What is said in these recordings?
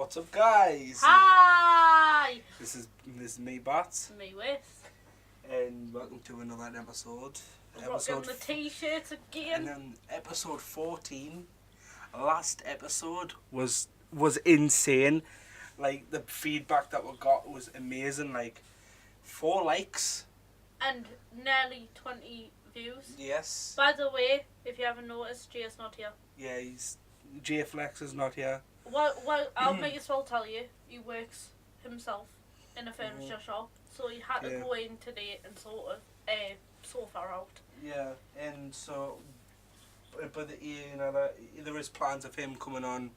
What's up, guys? Hi! This is me, Bats. Me with. And welcome to another episode. Rocking the t-shirts again. And then episode 14. Last episode was insane. Like, the feedback that we got was amazing. Like, 4 likes. And nearly 20 views. Yes. By the way, if you haven't noticed, Jay's not here. Yeah, J Flex is not here. Well, I'll make as well tell you, he works himself in a furniture shop, so he had to go in today and sort of sofa out. Yeah, and so, but you know, there is plans of him coming on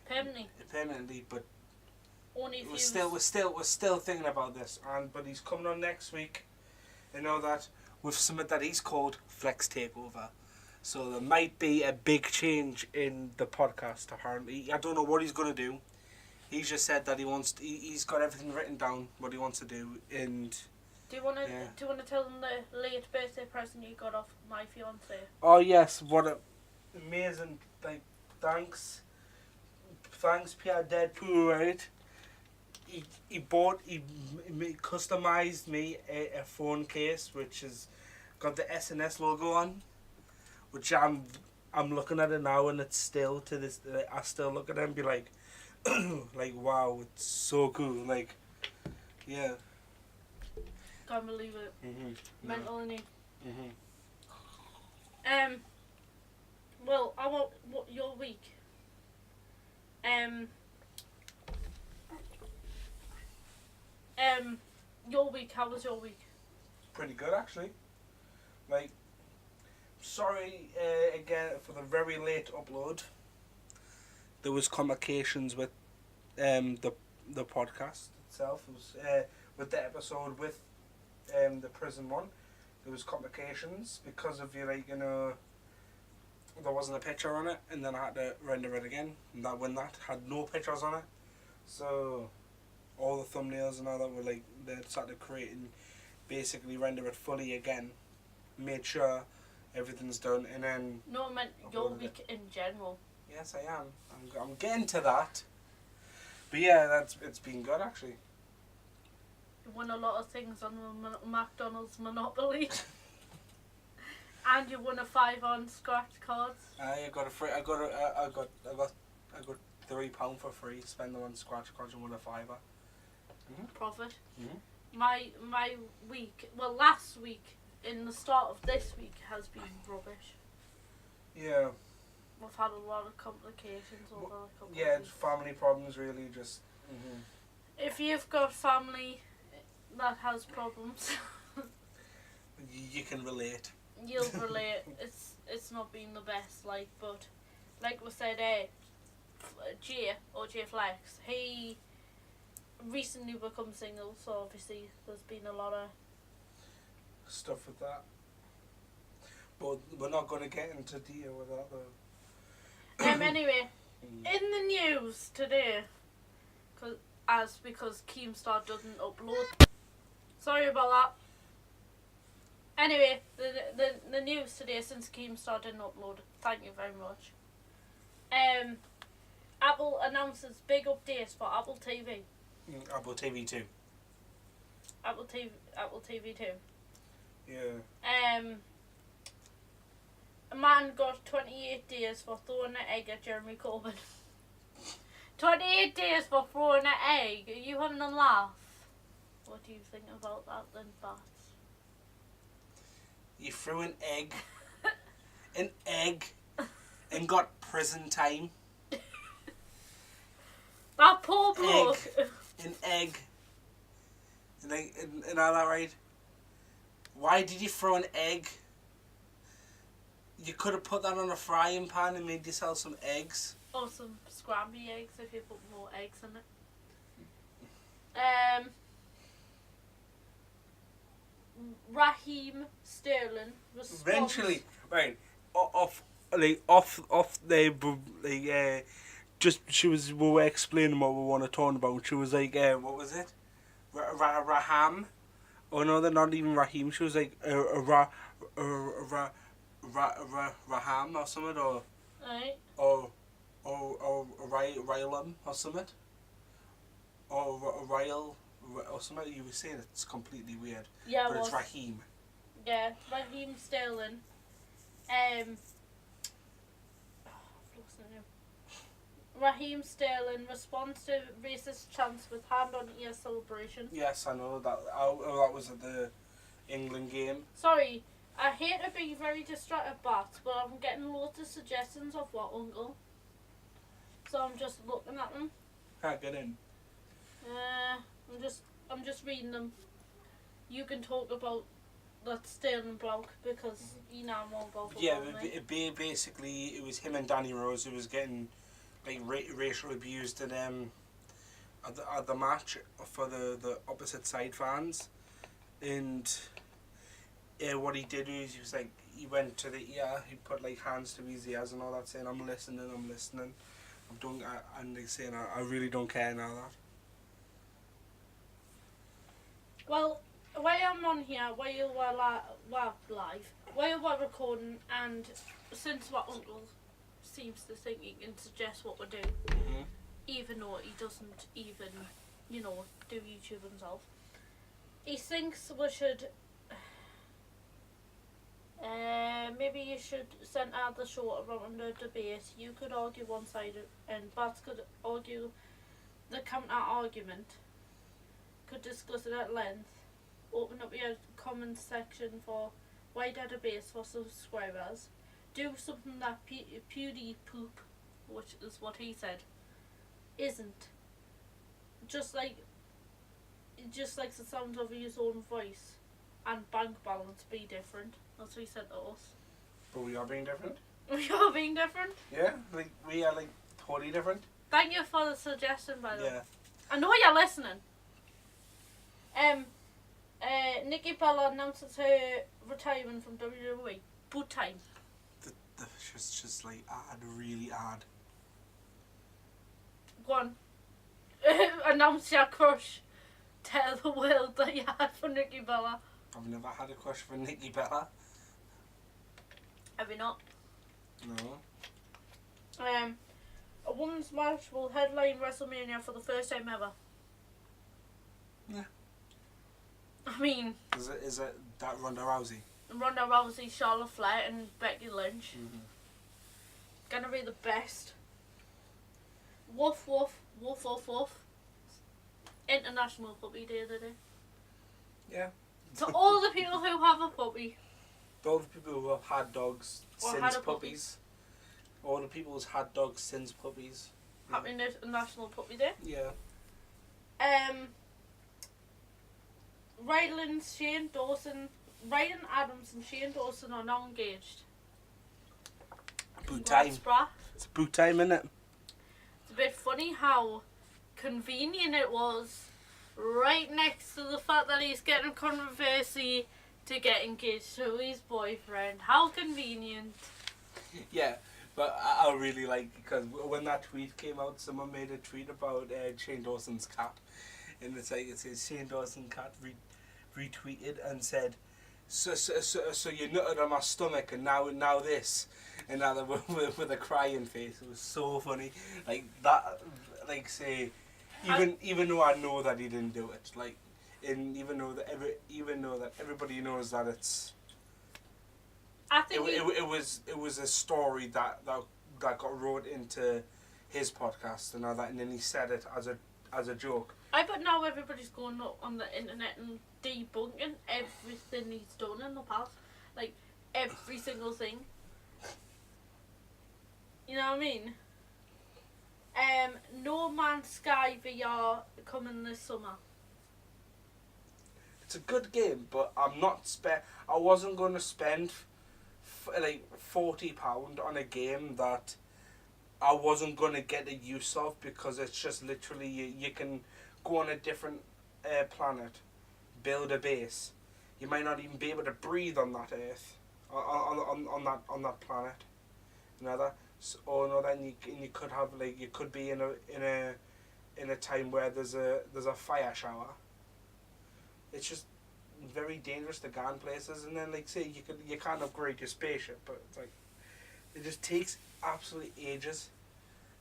permanently, but only we're still thinking about this, but he's coming on next week. You know that with something that he's called Flex Takeover. So there might be a big change in the podcast. Apparently, I don't know what he's gonna do. He's just said that he's got everything written down what he wants to do. And do you want to tell him the late birthday present you got off my fiance? Oh yes, what a amazing thanks Pierre Deadpool, right? He customized me a phone case which has got the SNS logo on. Which I'm looking at it now, and it's still to this. I still look at it and be like, like wow, it's so cool. Like, yeah. Can't believe it. Mental, innit? Well, I want your week. Your week. How was your week? Pretty good, actually. Like. Sorry again for the very late upload. There was complications with the podcast itself. It was with the episode with the prison one. There was complications because of there wasn't a picture on it, and then I had to render it again. And that had no pictures on it, so all the thumbnails and all that were they started to create and basically render it fully again. Made sure everything's done, and then... No, I meant your week in general. Yes, I am. I'm getting to that. But yeah, it's been good, actually. You won a lot of things on the McDonald's Monopoly. And you won a 5 on scratch cards. I got £3 for free. Spend them on scratch cards and won a £5. Profit. My week, well, last week, in the start of this week has been rubbish. Yeah. We've had a lot of complications over a couple yeah, of weeks. Family problems really just... If you've got family that has problems... you can relate. You'll relate. It's not been the best, but like we said, J Flex, he recently become single, so obviously there's been a lot of stuff with that, but we're not going to get into detail with that though. Anyway, in the news today, because Keemstar doesn't upload. Sorry about that. Anyway, the news today, since Keemstar didn't upload, thank you very much. Apple announces big updates for Apple TV. Apple TV 2. Apple TV 2. Yeah. A man got 28 days for throwing an egg at Jeremy Corbyn. 28 days for throwing an egg? Are you having a laugh? What do you think about that then, Bats? You threw an egg, and got prison time. That poor bloke. An egg. And all that, right? Why did you throw an egg? You could have put that on a frying pan and made yourself some eggs. Or some scrambled eggs if you put more eggs in it. Raheem Sterling responds... Eventually, right, we were explaining what we want to talk about. She was like, what was it? Raham? Oh no, they're not even Raheem. She was like, Raham or something, Right. or Rylam or something. or Ryle or something. You were saying it's completely weird, Yeah, but it it's was. Raheem. Yeah, Raheem Sterling. I've lost the name. Raheem Sterling responds to racist chants with hand on ear celebration. Yes, I know that. That was at the England game. Sorry, I hate to be very distracted, Bart, but I'm getting loads of suggestions of what, Uncle? So I'm just looking at them. Can't get in. I'm just reading them. You can talk about that Sterling bloke because you know more about football Yeah, than me. basically it was him and Danny Rose who was getting like racial abused at the match for the opposite side fans, and what he did is he went to the ear, he put like hands to his ears and all that, saying I'm listening, and like saying I really don't care now that. Well, while I'm on here, while we're live, while we're recording, and since my uncle seems to think he can suggest what we do, even though he doesn't even, do YouTube himself, he thinks we should. Maybe you should send out the show around a debate. You could argue one side, and Bats could argue the counter argument. Could discuss it at length. Open up your comment section for wider debates for subscribers. Do something that Pewdie Poop, which is what he said, isn't. Just like the sound of his own voice and bank balance be different. That's what he said to us. But we are being different. We are being different? Yeah, like we are like totally different. Thank you for the suggestion, by the way. Yeah. I know you're listening. Nikki Bella announces her retirement from WWE. Boot time. She's just like really odd. Go on. Announce your crush. Tell the world that you had for Nikki Bella. I've never had a crush for Nikki Bella. Have you not? No. A women's match will headline WrestleMania for the first time ever. Yeah. I mean... Is it that Ronda Rousey? Ronda Rousey, Charlotte Flair and Becky Lynch. Mm-hmm. Gonna be the best. Woof woof, woof woof woof. International Puppy Day today. Yeah. To all the people who have a puppy. To all the people who have had dogs Or since had a puppies. All the people who's had dogs since puppies. Happy National Puppy Day. Yeah. Ryden Adams and Shane Dawson are now engaged. Boot time. Congrats, brah. It's boot time, isn't it? It's a bit funny how convenient it was right next to the fact that he's getting controversy to get engaged to his boyfriend. How convenient. Yeah, but I really like, because when that tweet came out, someone made a tweet about Shane Dawson's cat, and it says Shane Dawson's cat retweeted and said, so you nutted on my stomach and now this, and now with a crying face. It was so funny, like that, like say, even though I know that he didn't do it, like, and even though that everybody knows that it's. I think it was a story that got wrote into his podcast and all that, and then he said it as a joke. but now everybody's going up on the internet and debunking everything he's done in the past, like every single thing. You know what I mean? No Man's Sky VR coming this summer. It's a good game, but I wasn't going to spend like £40 on a game that I wasn't going to get a use of, because it's just literally you can go on a different planet, build a base. You might not even be able to breathe on that Earth, on that planet. You know that. Then you could have you could be in a time where there's a fire shower. It's just very dangerous to go in places, and then say you can't upgrade your spaceship, but it's like it just takes absolutely ages.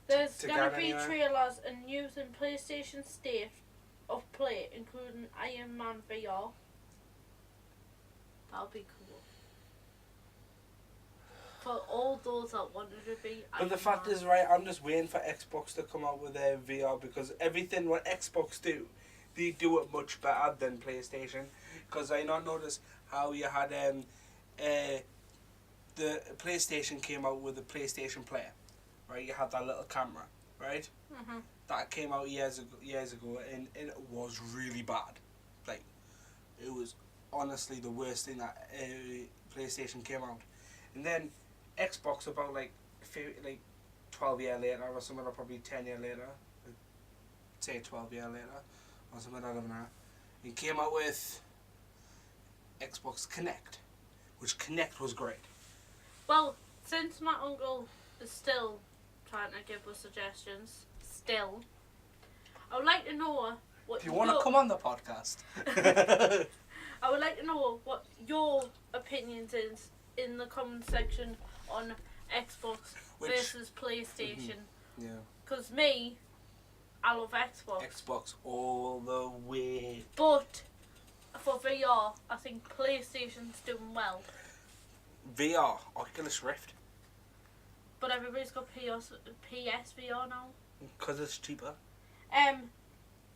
There's to going to get be anywhere. trailers and news in PlayStation State of Play, including Iron Man VR. That'll be cool. For all those that wanted to be But Iron the fact Man. is, right, I'm just waiting for Xbox to come out with their VR, because everything what Xbox do, they do it much better than PlayStation. Because I not noticed how you had the PlayStation came out with the PlayStation Player, right? You had that little camera, right? Mhm. That came out years ago, and it was really bad. Like, it was honestly the worst thing that PlayStation came out. And then Xbox about like 12 years later or something, or probably 10 years later, say 12 years later or something, I don't know. It came out with Xbox Connect, which Connect was great. Well, since my uncle is still trying to give us suggestions, I would like to know what If you want to come on the podcast. I would like to know what your opinions is in the comment section on Xbox versus PlayStation. Yeah. Because me, I love Xbox. Xbox all the way. But for VR, I think PlayStation's doing well. VR, Oculus Rift. But everybody's got PSVR now. Because it's cheaper.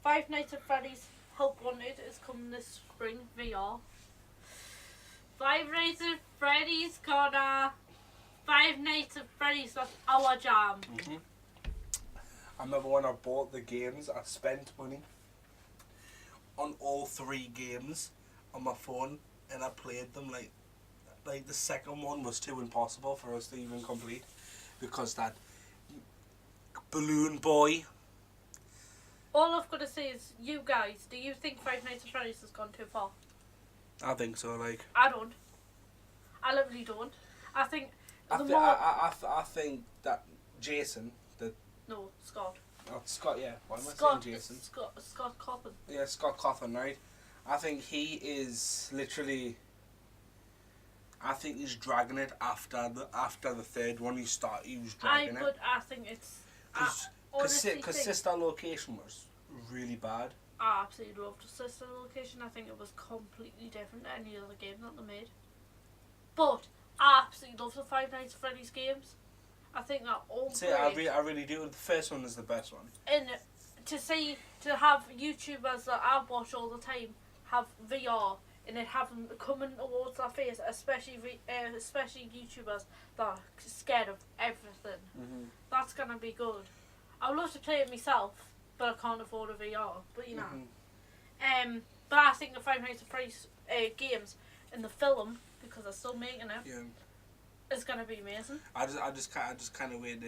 Five Nights at Freddy's Help Wanted is coming this spring, VR. Five Nights at Freddy's, Connor. Five Nights at Freddy's, that's our jam. Mm-hmm. I remember when I bought the games, I spent money on all 3 games on my phone, and I played them like the second one was too impossible for us to even complete, because that balloon boy. All I've got to say is, you guys, do you think Five Nights at Freddy's has gone too far? I think so. Like, I don't. I literally don't. I think I think that Jason, No, Scott. Scott, yeah. Why am I Scott, saying Jason? Scott Coppin. Yeah, Scott Cawthon, right? I think he is literally. I think he's dragging it after the third one. He was dragging it. But I think it's. Because Sister Location was really bad. I absolutely loved Sister Location. I think it was completely different to any other game that they made. But I absolutely love the Five Nights at Freddy's games. I think they're all great. I really do. The first one is the best one. And to have YouTubers that I watch all the time have VR and it have them coming towards their face, especially YouTubers that are scared of everything. Mm-hmm. That's gonna be good. I would love to play it myself, but I can't afford a VR. But you know, but I think the Five Nights at Freddy's games and the film, because they're still making it, is gonna be amazing. I just kind of wait.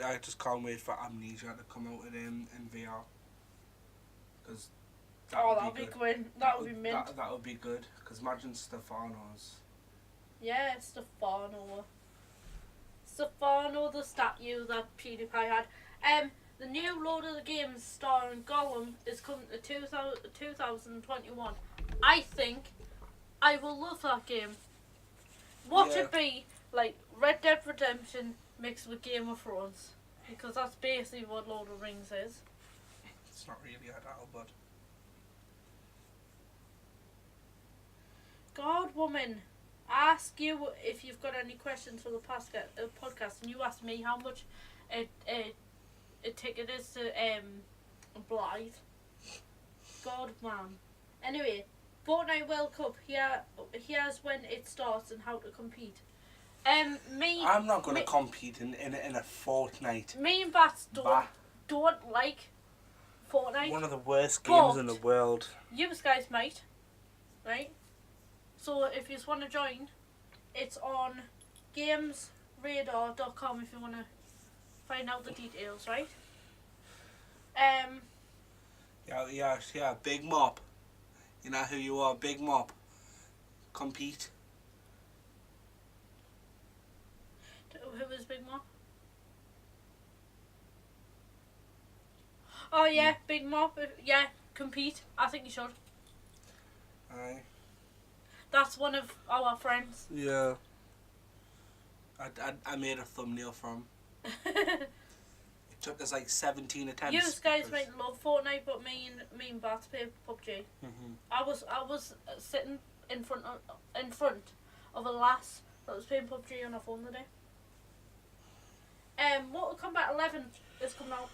I just can't wait for Amnesia to come out in VR. Because that'd be good. That would be mint. That would be good. Because imagine Stefano's. Yeah, Stefano, the statue that PewDiePie had. The new Lord of the Games starring Gollum is coming to 2021. I think I will love that game. Watch it be like Red Dead Redemption mixed with Game of Thrones, because that's basically what Lord of the Rings is. It's not really at all, but. God, woman, I ask you if you've got any questions for the podcast, and you ask me how much a ticket is to Blythe. God, man. Anyway, Fortnite World Cup. Here's when it starts and how to compete. I'm not going to compete in a Fortnite. Me and Bats don't like Fortnite. One of the worst games in the world. You guys might, right? So if you just want to join, it's on gamesradar.com if you want to find out the details, right? Yeah, Big Mop. You know who you are, Big Mop. Compete. Who is Big Mop? Oh yeah, Big Mop. Yeah, compete. I think you should. Aye. That's one of our friends. Yeah. I made a thumbnail from. took us like 17 attempts. You guys because- might love Fortnite, but me and Bart play PUBG. Mhm. I was sitting in front of a lass that was playing PUBG on her phone today. Mortal Kombat 11 is coming out.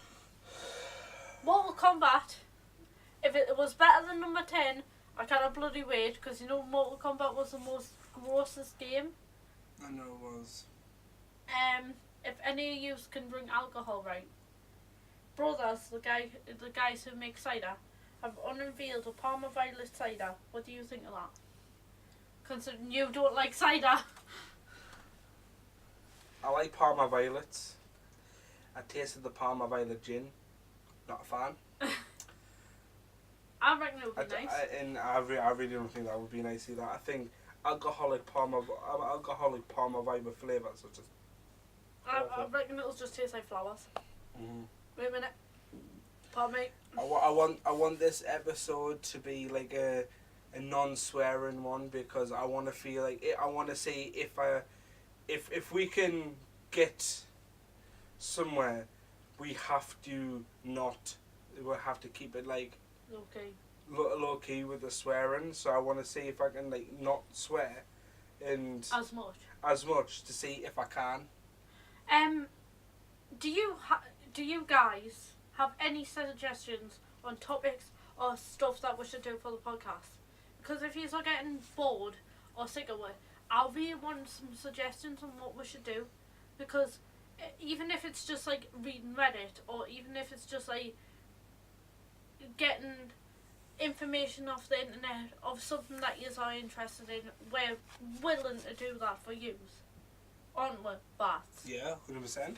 Mortal Kombat, if it was better than number 10, I can't bloody wait, because you know Mortal Kombat was the most grossest game. I know it was. If any of you can bring alcohol, right? Brothers, the guys who make cider, have unveiled a Parma Violet cider. What do you think of that? Considering you don't like cider. I like Parma Violets. I tasted the Parma Violet gin. Not a fan. I reckon it would be nice. I really don't think that would be nice either. I think alcoholic Parma Violet flavours such as. I reckon it'll just taste like flowers. Mm-hmm. Wait a minute. Pardon me. I want this episode to be like a non-swearing one, because I want to feel like I want to see if we can get somewhere, we have to keep it like Okay. low key with the swearing. So I want to see if I can like not swear and As much. to see if I can. Do you guys have any suggestions on topics or stuff that we should do for the podcast? Because if you're getting bored or sick of it, I'll really want some suggestions on what we should do. Because even if it's just like reading Reddit, or even if it's just like getting information off the internet of something that you are interested in, we're willing to do that for you. Aren't we, Bart? Yeah, 100%.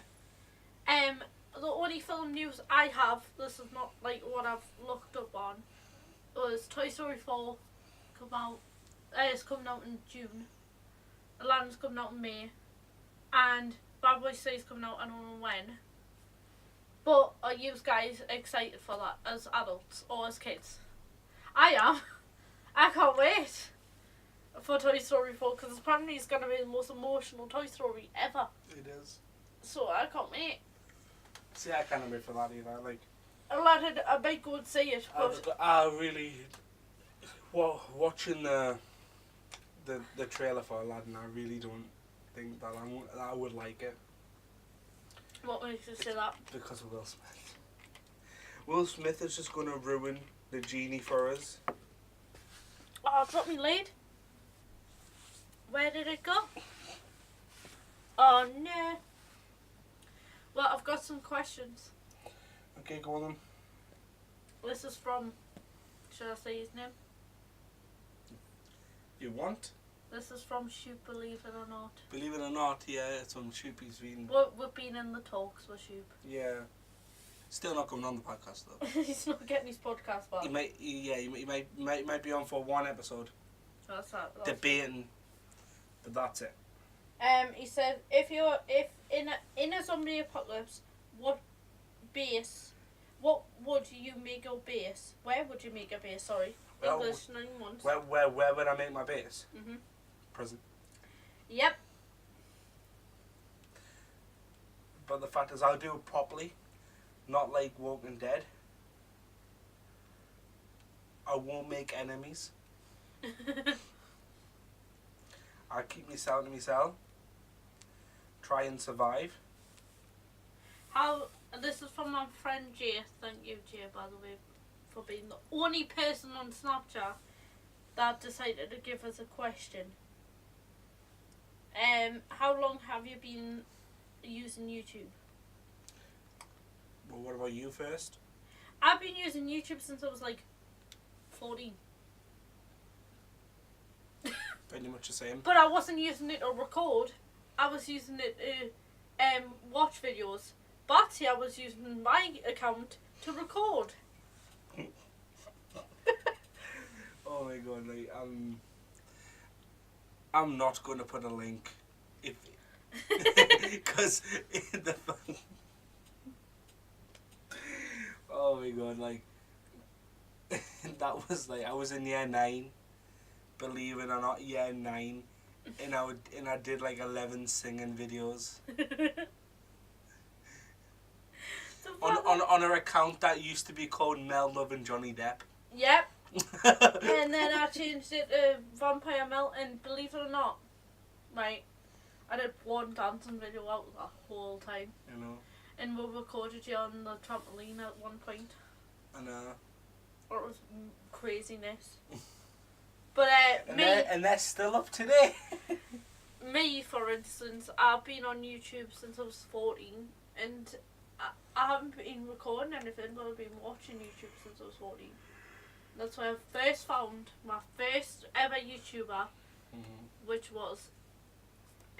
The only film news I have, this is not like what I've looked up on, was Toy Story 4 it's coming out in June. Aladdin's coming out in May, and Bad Boys 3 is coming out I don't know when. But are you guys excited for that as adults or as kids? I am. I can't wait for Toy Story 4, because apparently it's going to be the most emotional Toy Story ever. It is. So I can't wait. See, I can't wait for that either. Like, Aladdin, I might go and see it, but I really, watching the trailer for Aladdin, I really don't think that I would like it. what makes you say that? Because of Will Smith. Will Smith is just going to ruin the genie for us. Oh, drop me lead. Where did it go? Oh no. Well, I've got some questions. Okay, go on then. This is from, should I say his name? You want? This is from Shoop, believe it or not. Believe it or not, yeah, it's on Shoopy's reading. We've been in the talks with Shoop. Yeah. Still not coming on the podcast though. He's not getting his podcast back. He might be on for one episode. That's that. Debating. But that's it. He said, if in a zombie apocalypse, what would you make your base? Where would you make your base? Sorry, Well, English 9 months. Where would I make my base? Mhm. Prison. Yep. But the fact is, I'll do it properly, not like Walking Dead. I won't make enemies. I'll keep myself to myself. Try and survive. This is from my friend Jay. Thank you, Jay, by the way, for being the only person on Snapchat that decided to give us a question. How long have you been using YouTube? Well, what about you first? I've been using YouTube since I was like 14. Pretty much the same. But I wasn't using it to record. I was using it to watch videos. But I was using my account to record. Oh my god, like, I'm not going to put a link if because oh my god, like that was like I was in year 9, believe it or not, year 9, and I did like 11 singing videos. So on her account that used to be called Mel Love and Johnny Depp. Yep. And then I changed it to Vampire Mel, and believe it or not, right, I did one dancing video out the whole time. You know. And we recorded you on the trampoline at one point. I know. Or it was craziness. But and they're still up today. me, for instance, I've been on YouTube since I was 14, and I haven't been recording anything, but I've been watching YouTube since I was 14. That's why I first found my first ever YouTuber, which was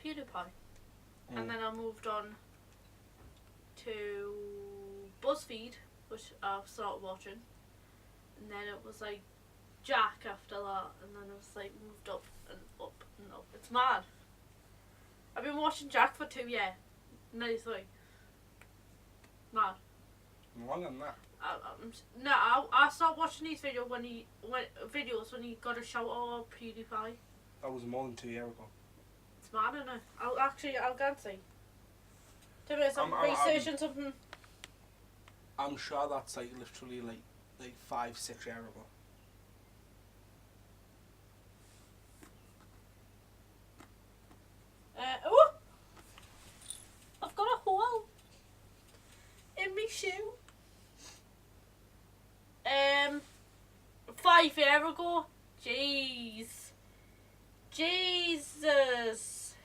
PewDiePie. And then I moved on to BuzzFeed, which I've started watching. And then it was like Jack after that, and then it was like moved up and up and up. It's mad. I've been watching Jack for 2 years, nearly 3. Mad. Longer than that. I started watching these videos when he got a shout out of PewDiePie. That was more than 2 years ago. It's mad, isn't it? I'll go and see. Tell me, I'm researching something. I'm sure that's like literally like 5-6 years ago. Oh! I've got a hole in my shoe. 5 years ago. Jeez. Jesus.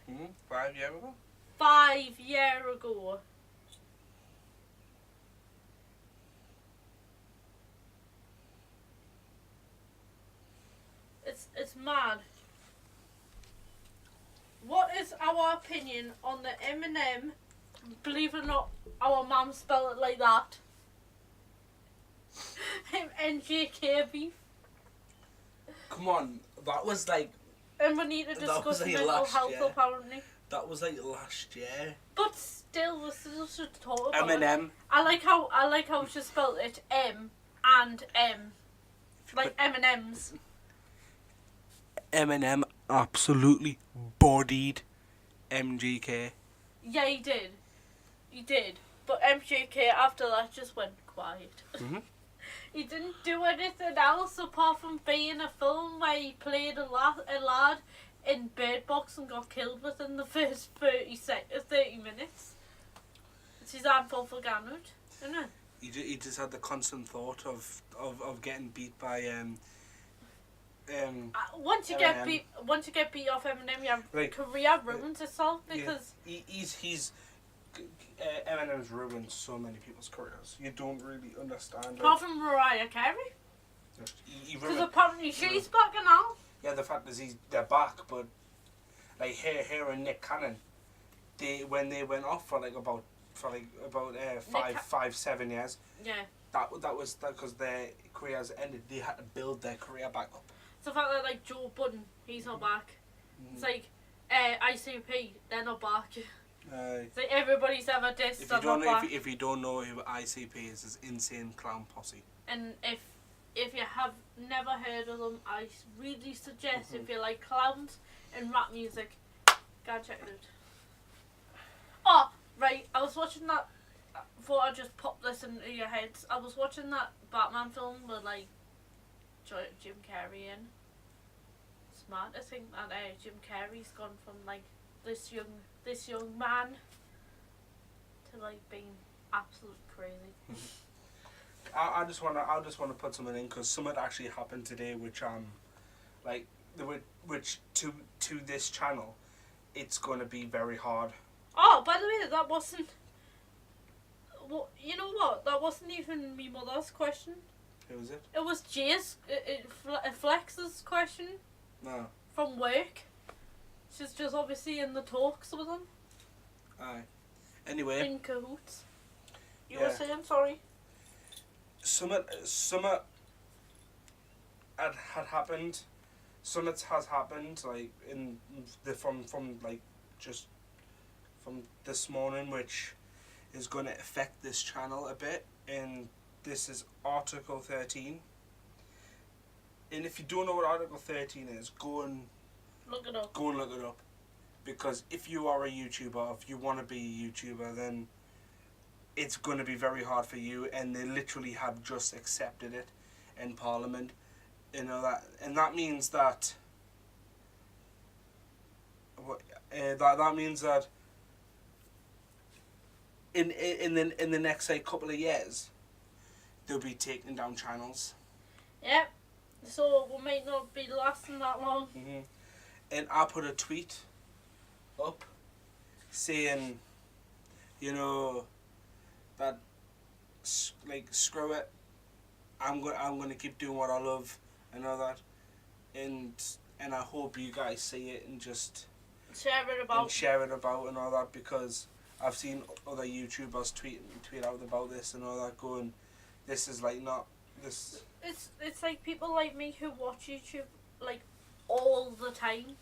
5 years ago? 5 years ago. It's mad. What is our opinion on the M&M? Believe it or not, our mum spelled it like that. NJK beef. Come on, that was like. And we need to discuss mental health apparently. That was like last year. But still, we still should talk about M&M. it. I like how she spelled it M and M, like M&Ms. M&M absolutely bodied MGK. Yeah, he did. He did. But MGK after that just went quiet. He didn't do anything else apart from being a film where he played a lad in Bird Box and got killed within the first 30 minutes. It's his handful for Ganwood, isn't it? He just had the constant thought of getting beat by once you get beat off Eminem, your career ruins itself because he's Eminem's ruined so many people's careers. You don't really understand. Apart from Mariah Carey, because apparently she's back now. Yeah, the fact is they're back, but like her and Nick Cannon, when they went off for about 7 years. Yeah. That was because their careers ended. They had to build their career back up. It's the fact that like Joe Budden, he's not back. It's like ICP, they're not back. It's like everybody's ever dissed. If you don't know who ICP is, it's Insane Clown Posse. And if you have never heard of them, I really suggest if you like clowns and rap music, go and check it out. Oh, right, I was watching that. Before I just pop this into your heads, I was watching that Batman film with like Jim Carrey in. It's mad to think that Jim Carrey's gone from like this young man to like being absolute crazy. I just wanna put something in because something actually happened today, which which to this channel, it's gonna be very hard. Oh, by the way, that wasn't. Well, you know what? That wasn't even me mother's question. Who was it? It was Jay's, Flex's question. No. From work. She's just obviously in the talks with him. Aye. Anyway. In cahoots. You were saying, sorry. Summit had happened. Summit has happened like from this morning, which is going to affect this channel a bit, and this is Article 13. And if you don't know what Article 13 is, go and look it up. Because if you are a YouTuber, if you want to be a YouTuber, then it's going to be very hard for you, and they literally have just accepted it in Parliament. You know that, and that means that. That means that in the next say couple of years, they'll be taking down channels. Yep. So we might not be lasting that long. Mm-hmm. And I put a tweet up saying, you know, that like screw it, I'm gonna keep doing what I love and all that, and I hope you guys see it and just share it about and all that, because I've seen other YouTubers tweet out about this and all that, going, this is like not this. It's like people like me who watch YouTube like all the time.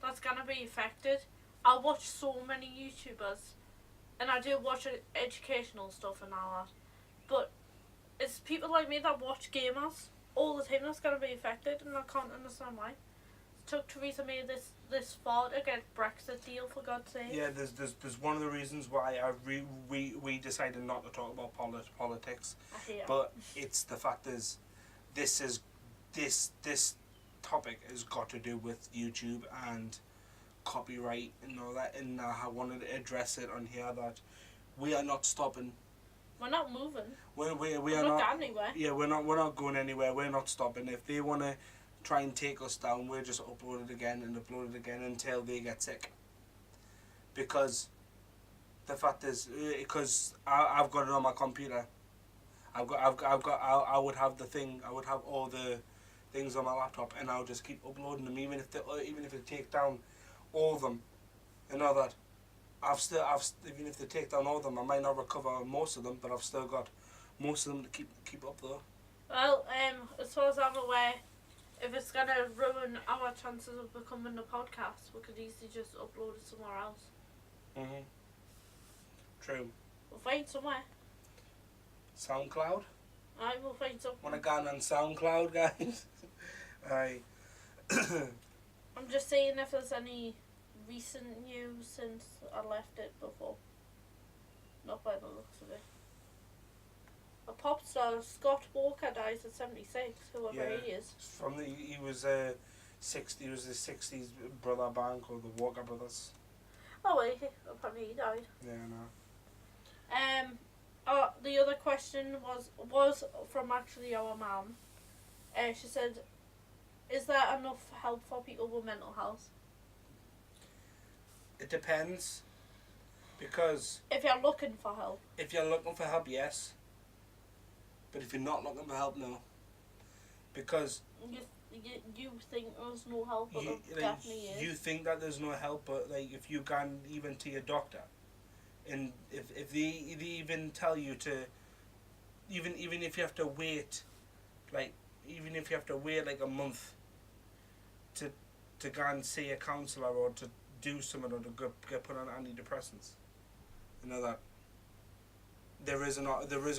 That's gonna be affected. I watch so many YouTubers, and I do watch educational stuff and all that, but it's people like me that watch gamers all the time that's gonna be affected, and I can't understand why. It took Theresa May this far to get Brexit deal, for God's sake. Yeah, there's one of the reasons why we decided not to talk about politics, but it's the fact is, this topic has got to do with YouTube and copyright and all that, and I wanted to address it on here that we are not stopping. We're not moving. We are not going anywhere. Yeah, we're not going anywhere. We're not stopping. If they want to try and take us down, we'll just upload it again and upload it again until they get sick. Because the fact is, because I've got it on my computer. I would have the thing. I would have all the things on my laptop, and I'll just keep uploading them, even if they take down all of them, and all that. Even if they take down all of them, I might not recover most of them, but I've still got most of them to keep up though. Well, as far as I'm aware, if it's gonna ruin our chances of becoming a podcast, we could easily just upload it somewhere else. Mhm. True. We'll find somewhere. SoundCloud. Aye, we'll find something. Wanna go on SoundCloud, guys? Aye. I'm just saying if there's any recent news since I left it before. Not by the looks of it. A pop star, Scott Walker, dies at 76, whoever he is. He was the 60s brother band called the Walker Brothers. Oh wait, apparently he died. Yeah, I know. The other question was from actually our mum. She said, is there enough help for people with mental health? It depends. Because if you're looking for help. If you're looking for help, yes. But if you're not looking for help, no. Because you think there's no help, but there definitely is. You think that there's no help, but like if you can even to your doctor, and if they even tell you to, even if you have to wait, like like a month to go and see a counsellor or to do something or to get put on antidepressants, you know that there is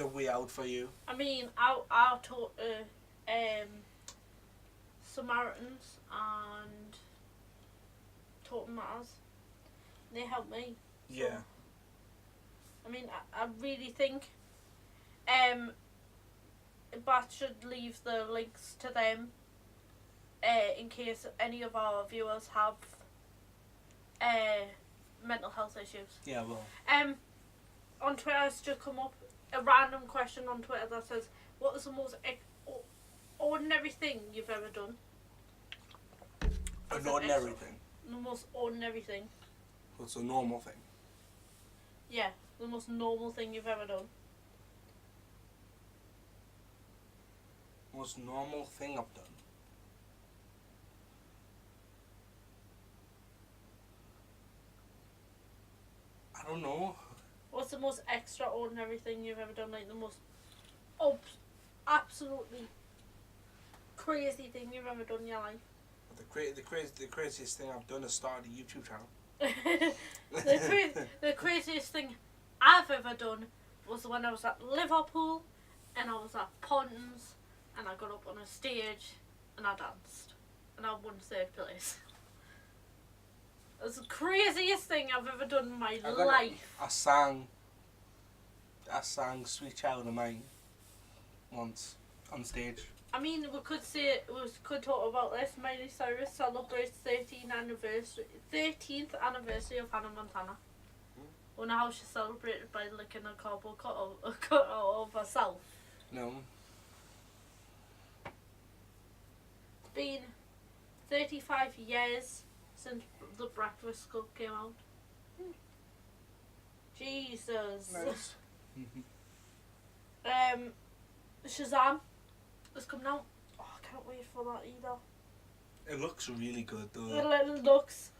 a way out for you. I mean, I taught Samaritans and taught matters. They helped me. So, yeah. I mean, I really think Bat should leave the links to them in case any of our viewers have mental health issues. Yeah, well. On Twitter, it's just come up a random question on Twitter that says, "What is the most ordinary thing you've ever done?" An ordinary thing. The most ordinary thing. What's a normal thing? Yeah, the most normal thing you've ever done. Most normal thing I've done. I don't know. What's the most extraordinary thing you've ever done? Like the most absolutely crazy thing you've ever done in your life? The craziest thing I've done is start a YouTube channel. the craziest thing I've ever done was when I was at Liverpool and I was at Pontins and I got up on a stage and I danced and I won 3rd place. It was the craziest thing I've ever done in my life. I sang I sang "Sweet Child of Mine" once on stage. I mean, we could talk about this. Miley Cyrus celebrates 13th anniversary of Hannah Montana. Wonder how she celebrated by licking a cardboard cut of herself. No. It's been 35 years since The Breakfast Club came out. Jesus. Nice. Shazam is coming out. Oh, I can't wait for that either. It looks really good though. It looks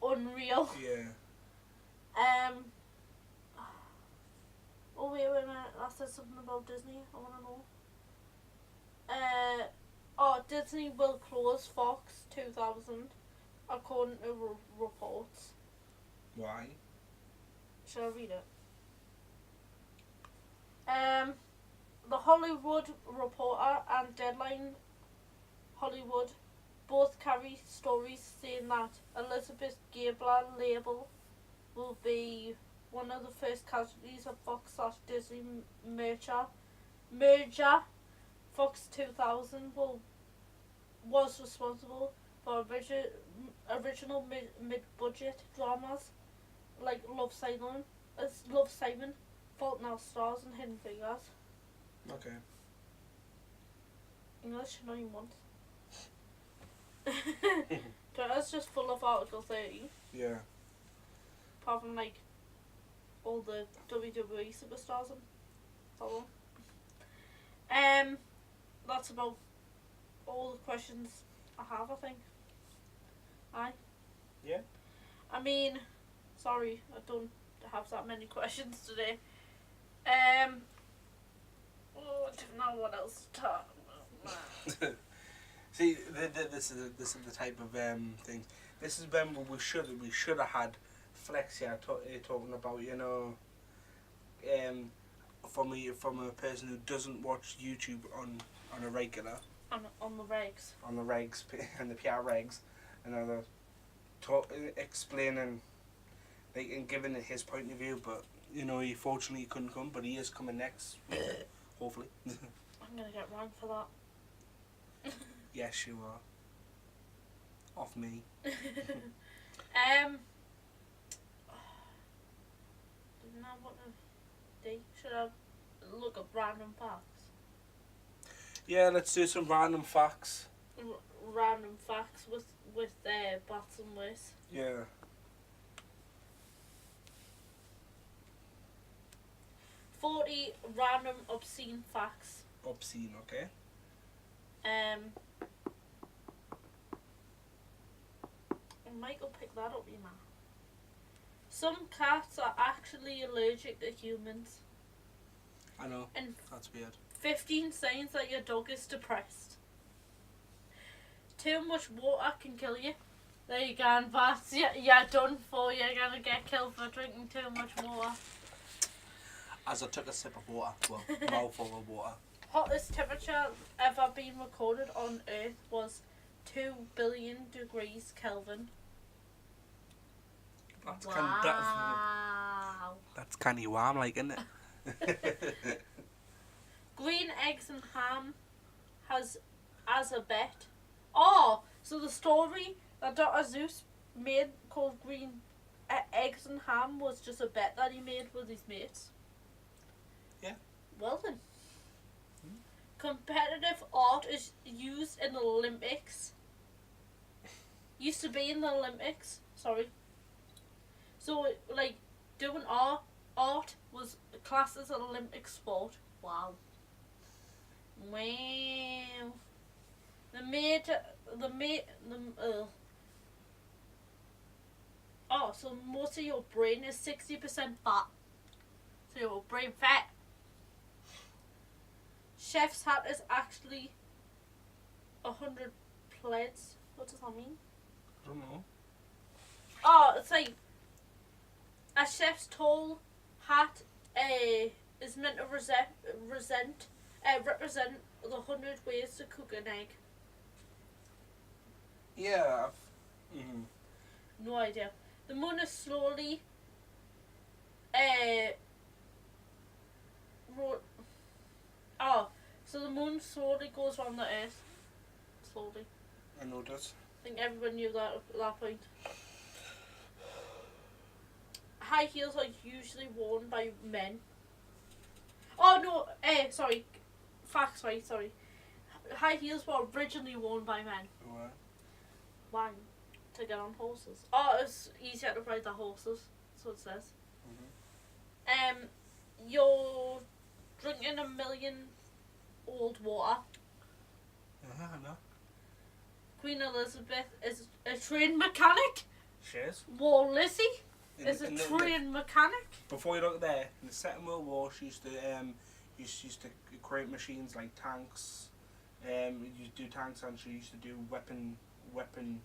unreal. Yeah. Oh wait a minute. I said something about Disney. I want to know. Disney will close Fox 2000, according to reports. Why? Shall I read it? The Hollywood Reporter and Deadline Hollywood both carry stories saying that Elizabeth Gabler label will be one of the first casualties of Fox/Disney merger. Fox 2000 was responsible for original mid-budget dramas like Love Simon, Fault in Our Stars, and Hidden Figures. Okay. English, not even once. Twitter's just full of Article 30. Yeah. Apart from like all the WWE superstars and so on. That's about all the questions I have, I think. Aye. Yeah. I mean, sorry, I don't have that many questions today. I don't know what else to talk about. See, this is the type of thing. This is when we should have had Flex here talking about, you know, from a person who doesn't watch YouTube on a regular. On the regs. On the regs and the PR regs, and explaining, like, and giving his point of view. But you know, he fortunately couldn't come, but he is coming next, hopefully. I'm gonna get wrong for that. Yes, you are. Off me. Didn't I want to do? Should I look at random facts? Yeah, let's do some random facts. Random facts with bats and whiz. Yeah. .40 random obscene facts. Obscene, okay. Michael picked that up, you man. Some cats are actually allergic to humans. I know. And that's weird. 15 signs that your dog is depressed. Too much water can kill you. There you go, and bats. You're done for. You're gonna get killed for drinking too much water. As I took a sip of water, well, mouthful of water. Hottest temperature ever been recorded on Earth was 2 billion degrees Kelvin. That's wow. That's kind of warm, like, isn't it? Green eggs and ham has as a bet. Oh, so the story that Dr. Zeus made called Green Eggs and Ham was just a bet that he made with his mates. Yeah. Well then. Competitive art is used in the Olympics. Used to be in the Olympics. Sorry. So, like, doing art was classed as an Olympic sport. Wow. Wow. So most of your brain is 60% fat. So your brain fat. Chef's hat is actually 100 plaids. What does that mean? I don't know. Oh, it's like a chef's tall hat is meant to represent the 100 ways to cook an egg. Yeah. No idea. The moon is slowly Oh, so the moon slowly goes around the Earth. Slowly. I know that. I think everyone knew that at that point. High heels are usually worn by men. Oh no, sorry. Facts, right, sorry. High heels were originally worn by men. Why? Why? To get on horses. Oh, it's easier to ride the horses, so it says. Mm-hmm. You're drinking 1,000,000-old water. I know. Queen Elizabeth is a trained mechanic. She is. War Lizzie is a trained mechanic. Before you look there, in the Second World War, she used to used to create machines like tanks. You do tanks, and she used to do weapon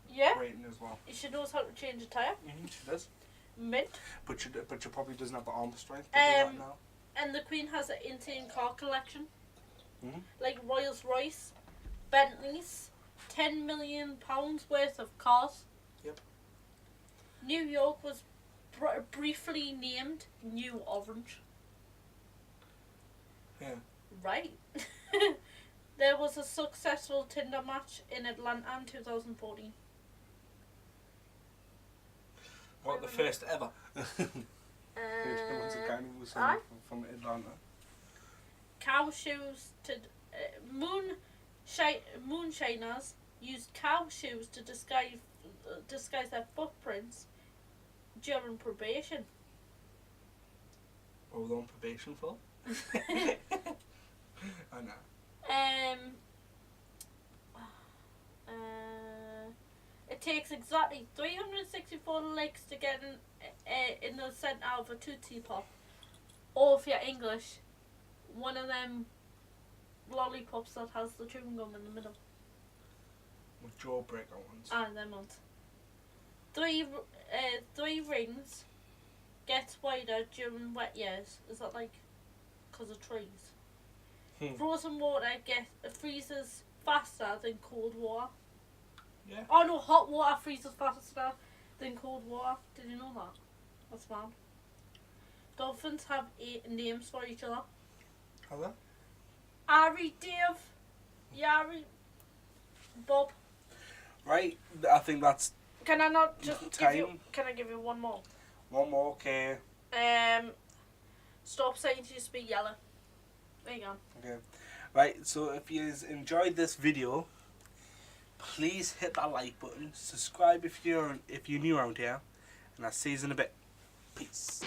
Yeah. creating as well. She knows how to change a tyre. Mm-hmm, she does. Mint. But she probably doesn't have the arm strength to do that now. And the Queen has an insane car collection. Mm-hmm. Like Rolls Royce, Bentleys, £10 million worth of cars. Yep. New York was briefly named New Orange. Yeah. Right. There was a successful Tinder match in Atlanta in 2014. What, the first ever? There was a guy who was from Atlanta. Cow shoes to moonshiners used cow shoes to disguise their footprints during probation. What were they on probation for? I know. It takes exactly 364 licks to get in the centre of a Tootsie Pop. Or if you're English, one of them lollipops that has the chewing gum in the middle. With jawbreaker ones. Them ones. Three rings gets wider during wet years. Is that like because of trees? Frozen water freezes faster than cold water. Yeah. Oh no, hot water freezes faster than cold water. Did you know that? That's mad. Dolphins have 8 names for each other. How that? Ari, Dave, Yari, Bob. Right, I think that's Can I not just time. Can I give you one more? One more, okay. Stop saying it used to be yellow. There you go. Okay. Right, so if you enjoyed this video, please hit that like button, subscribe if you're new around here, and I'll see you in a bit. Peace.